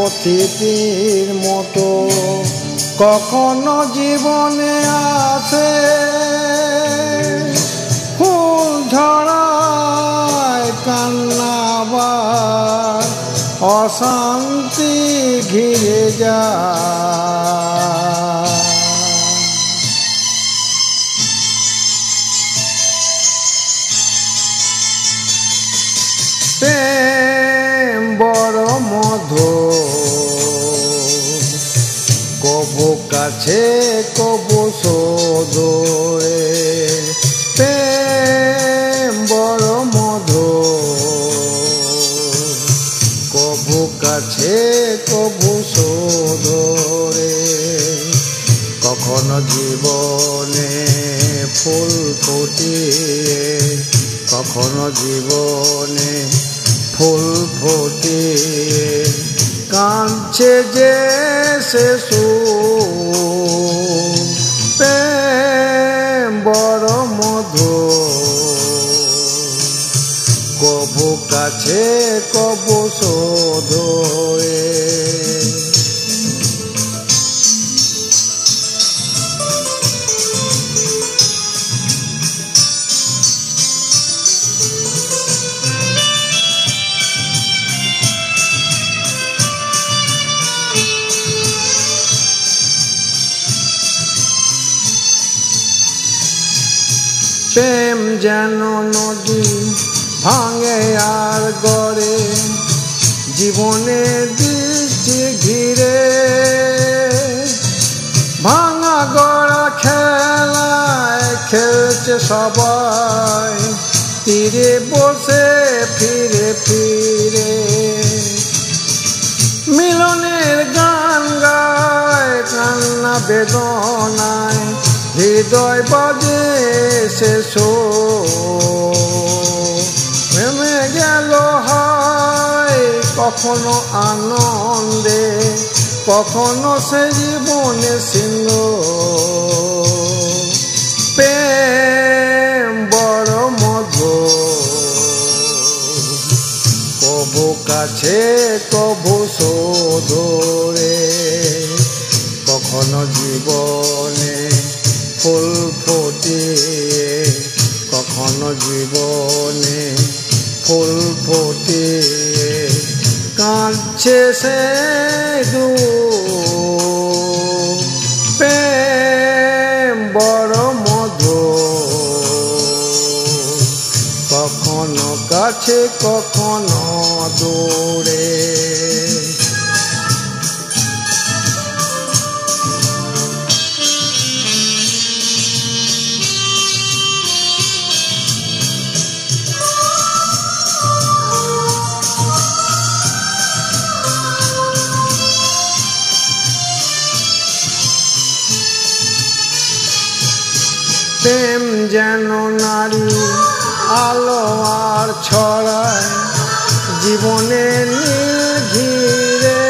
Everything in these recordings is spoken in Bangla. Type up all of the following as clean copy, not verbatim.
অতিথির মতো কখনো জীবনে আসে, ফুল ঝরায় কান্নাবার অশান্তি ঘিরে যায়। প্রেম বড় মধুর, কবু কাছে কবু দূরে। প্রেম বড় মধুর, কবু কাছে কবু দূরে। কখনো জীবনে ফুল ফুটিয়ে, কখনো জীবনে ফুল ফুটিয়ে কাঁদছে যে শিশু। প্রেম বড় মধুর, কবু কাছে কবু দূরে। প্রেম যেন নদী ভাঙে আর গড়ে, জীবনের দৃষ্টি ঘিরে। ভাঙা গড়া খেলায় খেলছে সবাই, তীরে বসে ফিরে ফিরে। মিলনের গান গায় কান্না বেদনায়, হৃদয় বাজে শেষ। প্রেমে গেল হয় কখনো আনন্দে, কখনো সে জীবনে সিন্ধু। প্রেম বড় মধুর, কবু কাছে কবু দূরে। কখনো জীবনে ফুল ফুটিয়ে, কখনো জীবনে ফুল ফুটিয়ে কাঁদছে সে দূর। প্রেম বড় মধুর, কখনো কাছে কখনো দূরে। প্রেম যেন নারী আলো আর ছড়ায়, জীবনের নীল ঘিরে।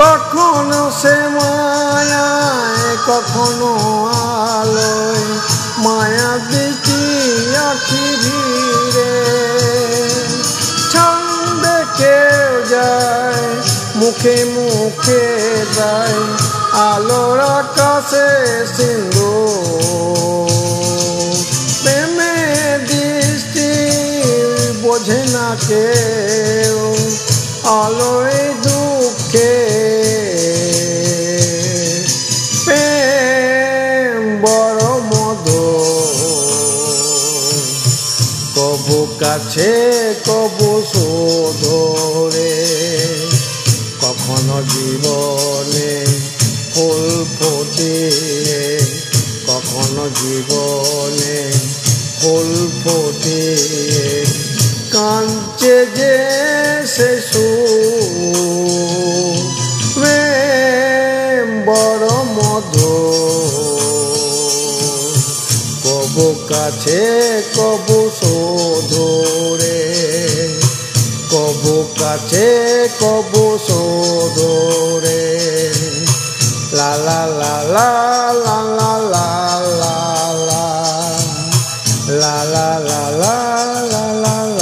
কখনো সে মায়ায় কখনো আলোয়, মায়া দিতি আখি ভিড়ে। ছন্দে কেউ যায় মুখে মুখে দেয়, আলোর আকাশে সিন্ধু। প্রেমে দৃষ্টি বোঝে না কেউ, আলোয় দুঃখে। প্রেম বড় মধুর, কবু কাছে কবু দূরে। কখনো জীবনে ফুল ফুটিয়ে, কখনো জীবনে ফুল ফুটিয়ে কাঁদছে যে শিশু। প্রেম বড় মধুর, কবু কাছে কবু দূরে। কবু কাছে কবু দূরে। লা লা লা লা লা লা লা লা লা লা লা লা লা লা লা।